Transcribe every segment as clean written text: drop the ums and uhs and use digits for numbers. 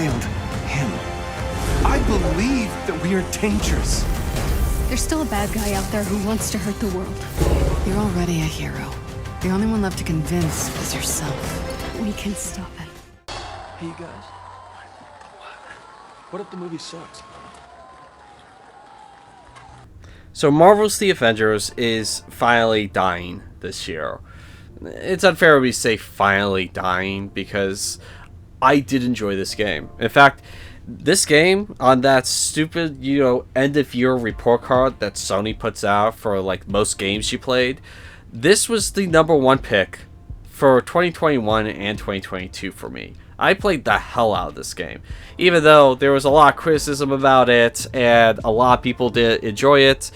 failed him. I believe that we are dangerous. There's still a bad guy out there who wants to hurt the world. You're already a hero. The only one left to convince is yourself. We can stop it. Hey, you guys. What if the movie sucks? So Marvel's The Avengers is finally dying this year. It's unfair of me to say finally dying because I did enjoy this game. In fact, this game, on that stupid, end of year report card that Sony puts out for like most games you played, this was the #1 pick for 2021 and 2022 for me. I played the hell out of this game, even though there was a lot of criticism about it and a lot of people did enjoy it.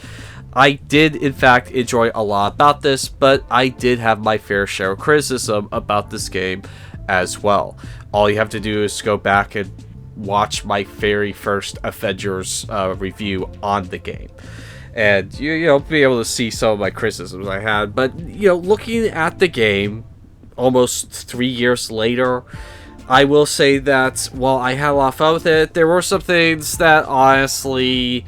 I did, in fact, enjoy a lot about this, but I did have my fair share of criticism about this game as well. All you have to do is go back and watch my very first Avengers review on the game, and you'll be able to see some of my criticisms I had. But looking at the game almost 3 years later, I will say that while I had a lot of fun with it, there were some things that honestly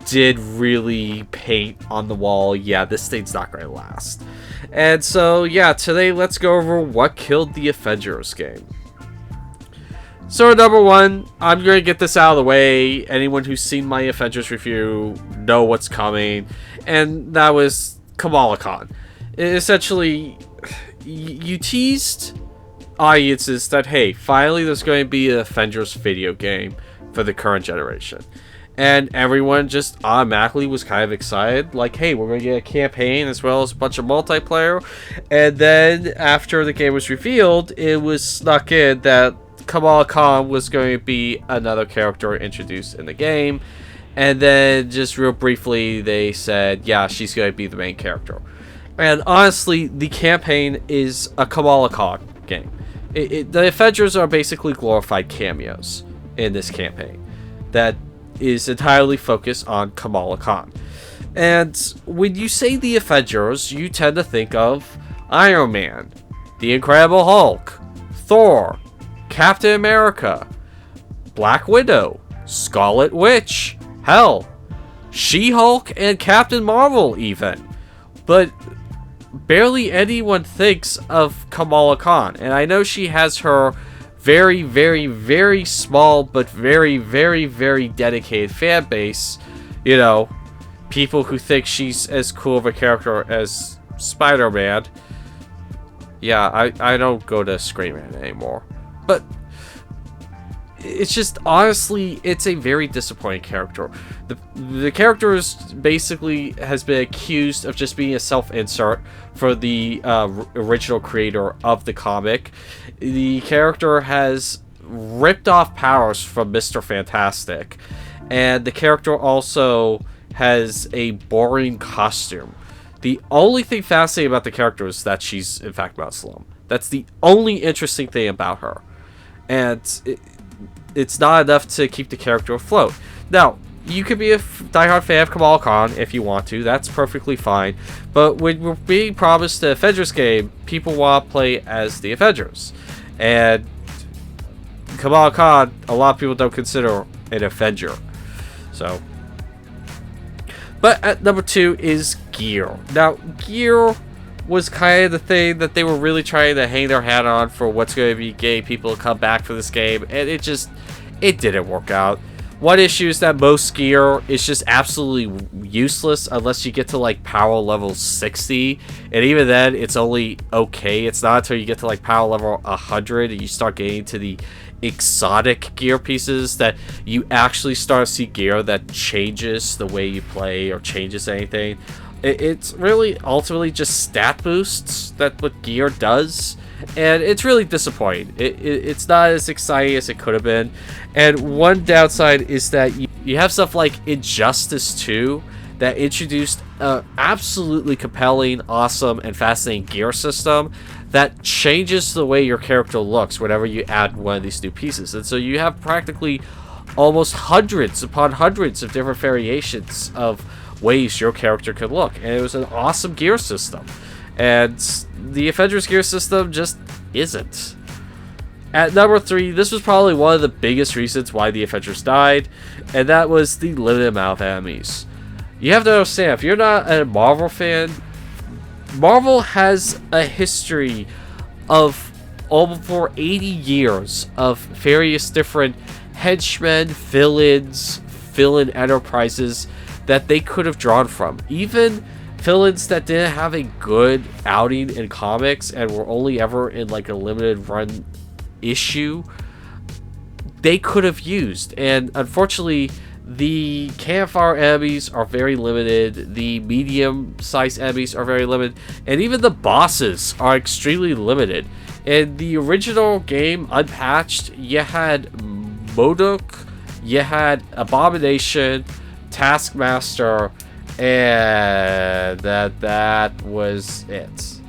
did really paint on the wall. Yeah, this thing's not going to last. And so, yeah, today let's go over what killed the Avengers game. So, #1, I'm going to get this out of the way. Anyone who's seen my Avengers review know what's coming. And that was Kamala Khan. Essentially, you teased audiences that, hey, finally there's going to be an Avengers video game for the current generation. And everyone just automatically was kind of excited, like, hey, we're going to get a campaign as well as a bunch of multiplayer. And then after the game was revealed, it was snuck in that Kamala Khan was going to be another character introduced in the game. And then just real briefly, they said, yeah, she's going to be the main character. And honestly, the campaign is a Kamala Khan game. The Avengers are basically glorified cameos in this campaign that is entirely focused on Kamala Khan. And when you say the Avengers, you tend to think of Iron Man, the Incredible Hulk, Thor, Captain America, Black Widow, Scarlet Witch, hell, She-Hulk and Captain Marvel even. But barely anyone thinks of Kamala Khan. And I know she has her very, very, very small but very, very, very dedicated fan base. People who think she's as cool of a character as Spider-Man. Yeah, I don't go to Scream Man anymore. But it's just, honestly, it's a very disappointing character. The character is basically has been accused of just being a self-insert for the original creator of the comic. The character has ripped off powers from Mr. Fantastic, and the character also has a boring costume. The only thing fascinating about the character is that she's, in fact, Muslim. That's the only interesting thing about her. And it's not enough to keep the character afloat. Now, you could be a diehard fan of Kamala Khan if you want to. That's perfectly fine. But when we're being promised the Avengers game, people want to play as the Avengers. And Kamala Khan, a lot of people don't consider an Avenger. So, but at #2 is gear. Now, gear was kind of the thing that they were really trying to hang their hat on for what's going to be getting people to come back for this game, and it didn't work out. One issue is that most gear is just absolutely useless unless you get to like power level 60, and even then it's only okay. It's not until you get to like power level 100 and you start getting to the exotic gear pieces that you actually start to see gear that changes the way you play or changes anything. It's really ultimately just stat boosts that what gear does, and it's really disappointing. It's not as exciting as it could have been. And one downside is that you have stuff like Injustice 2 that introduced an absolutely compelling, awesome, and fascinating gear system that changes the way your character looks whenever you add one of these new pieces. And so you have practically almost hundreds upon hundreds of different variations of ways your character could look, and it was an awesome gear system, and the Avengers gear system just isn't. At number 3, this was probably one of the biggest reasons why the Avengers died, and that was the limited amount of enemies. You have to understand, if you're not a Marvel fan, Marvel has a history of over 80 years of various different henchmen, villains, villain enterprises that they could have drawn from. Even villains that didn't have a good outing in comics and were only ever in like a limited run issue, they could have used. And unfortunately, the campfire enemies are very limited, the medium-sized enemies are very limited, and even the bosses are extremely limited. In the original game, Unpatched, you had Modok, you had Abomination, Taskmaster, and that was it.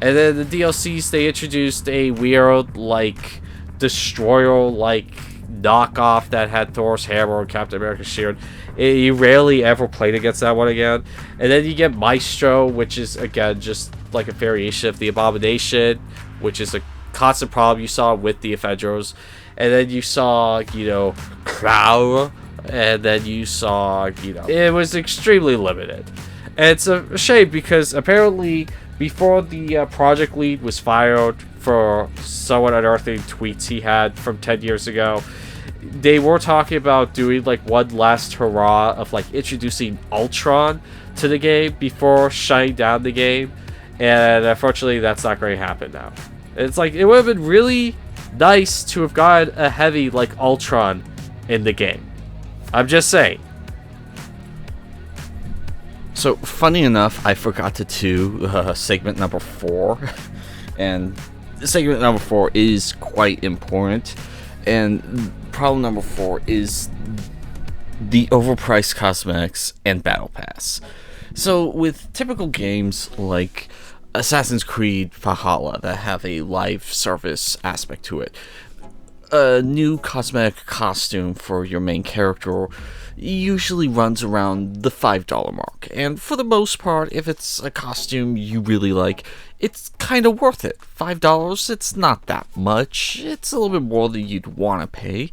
And then the DLCs, they introduced a weird, like, Destroyer, like, knockoff that had Thor's hammer and Captain America's shield. You rarely ever played against that one again. And then you get Maestro, which is, again, just like a variation of the Abomination, which is a constant problem you saw with the Avengers. And then you saw, you know, Crow, and then you saw, you know, it was extremely limited. And it's a shame because apparently before the project lead was fired for somewhat unearthing tweets he had from 10 years ago, they were talking about doing like one last hurrah of like introducing Ultron to the game before shutting down the game, and unfortunately that's not going to happen now. It's like it would have been really nice to have got a heavy like Ultron in the game. I'm just saying. So, funny enough, I forgot to do segment number 4. And segment number 4 is quite important. And problem number 4 is the overpriced cosmetics and Battle Pass. So, with typical games like Assassin's Creed Valhalla that have a live service aspect to it, a new cosmetic costume for your main character usually runs around the $5 mark, and for the most part, if it's a costume you really like, it's kind of worth it. $5, it's not that much, it's a little bit more than you'd want to pay.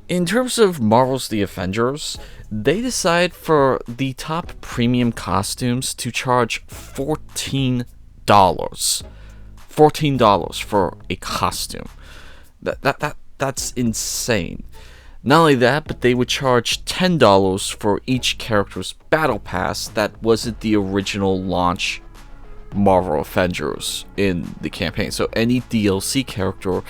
In terms of Marvel's The Avengers, they decide for the top premium costumes to charge $14. $14 for a costume. That's insane. Not only that, but they would charge $10 for each character's battle pass that wasn't the original launch Marvel Avengers in the campaign. So any DLC character,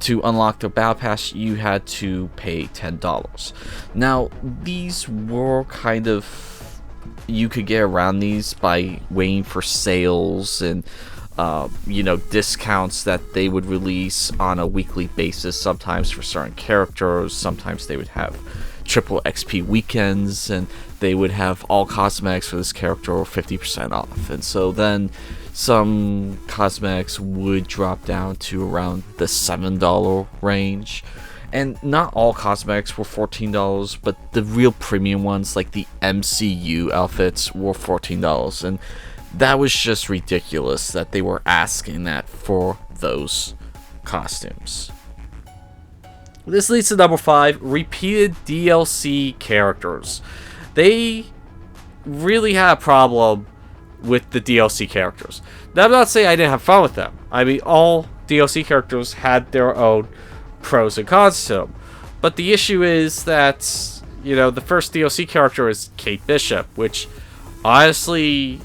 to unlock the battle pass, you had to pay $10. Now, these were kind of, you could get around these by waiting for sales and discounts that they would release on a weekly basis, sometimes for certain characters. Sometimes they would have triple XP weekends, and they would have all cosmetics for this character 50% off. And so then some cosmetics would drop down to around the $7 range. And not all cosmetics were $14, but the real premium ones, like the MCU outfits, were $14. And that was just ridiculous that they were asking that for those costumes. This leads to number 5, repeated DLC characters. They really had a problem with the DLC characters. Now, I'm not saying I didn't have fun with them. I mean, all DLC characters had their own pros and cons to them. But the issue is that, the first DLC character is Kate Bishop, which, honestly,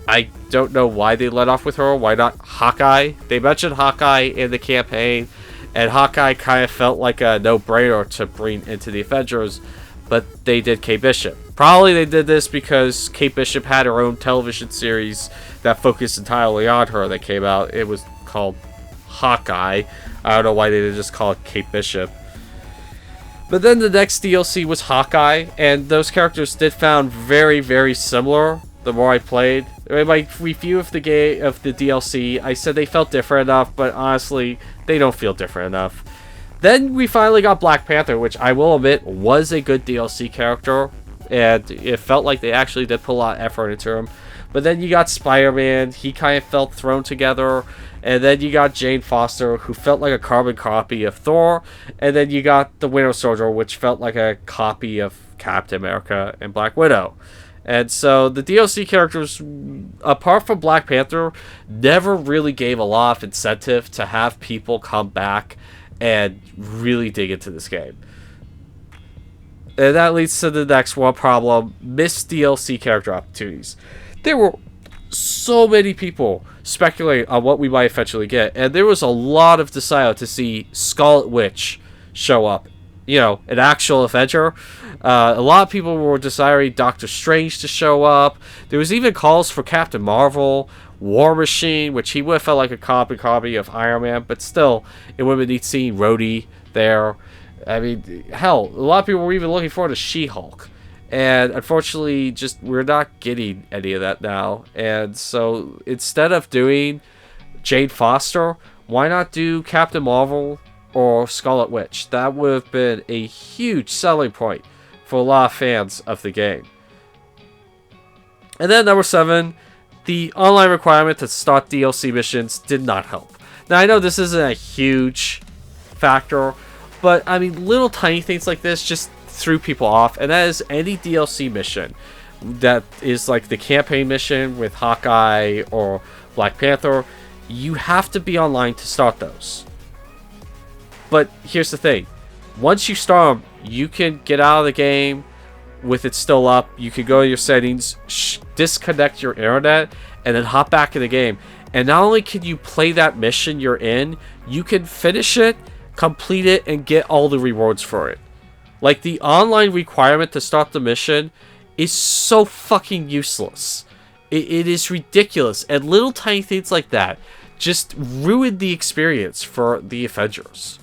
I don't know why they let off with her. Why not Hawkeye? They mentioned Hawkeye in the campaign, and Hawkeye kind of felt like a no-brainer to bring into the Avengers, but they did Kate Bishop. Probably they did this because Kate Bishop had her own television series that focused entirely on her that came out. It was called Hawkeye. I don't know why they didn't just call it Kate Bishop. But then the next DLC was Hawkeye, and those characters did sound very, very similar the more I played. In my review of the game, of the DLC, I said they felt different enough, but honestly, they don't feel different enough. Then we finally got Black Panther, which I will admit was a good DLC character, and it felt like they actually did put a lot of effort into him. But then you got Spider-Man, he kind of felt thrown together. And then you got Jane Foster, who felt like a carbon copy of Thor. And then you got the Winter Soldier, which felt like a copy of Captain America and Black Widow. And so the DLC characters, apart from Black Panther, never really gave a lot of incentive to have people come back and really dig into this game. And that leads to the next one problem: missed DLC character opportunities. There were so many people speculating on what we might eventually get, and there was a lot of desire to see Scarlet Witch show up. You know, an actual Avenger. A lot of people were desiring Doctor Strange to show up. There was even calls for Captain Marvel, War Machine, which he would have felt like a copy of Iron Man, but still, it would have been neat seeing Rhodey there. I mean, hell, a lot of people were even looking forward to She-Hulk. And unfortunately, just we're not getting any of that now. And so instead of doing Jane Foster, why not do Captain Marvel or Scarlet Witch? That would have been a huge selling point for a lot of fans of the game. And then number 7, the online requirement to start DLC missions did not help. Now I know this isn't a huge factor, but I mean, little tiny things like this just threw people off, and that is any DLC mission that is like the campaign mission with Hawkeye or Black Panther. You have to be online to start those. But here's the thing: once you start them, you can get out of the game with it still up. You can go to your settings, disconnect your internet, and then hop back in the game. And not only can you play that mission you're in, you can finish it, complete it, and get all the rewards for it. Like, the online requirement to start the mission is so fucking useless. It is ridiculous. And little tiny things like that just ruined the experience for the Avengers.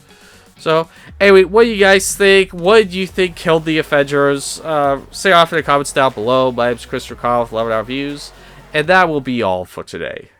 So, anyway, what do you guys think? What did you think killed the Avengers? Say off in the comments down below. My name's Christopher Kyle with 11 Hour Views. And that will be all for today.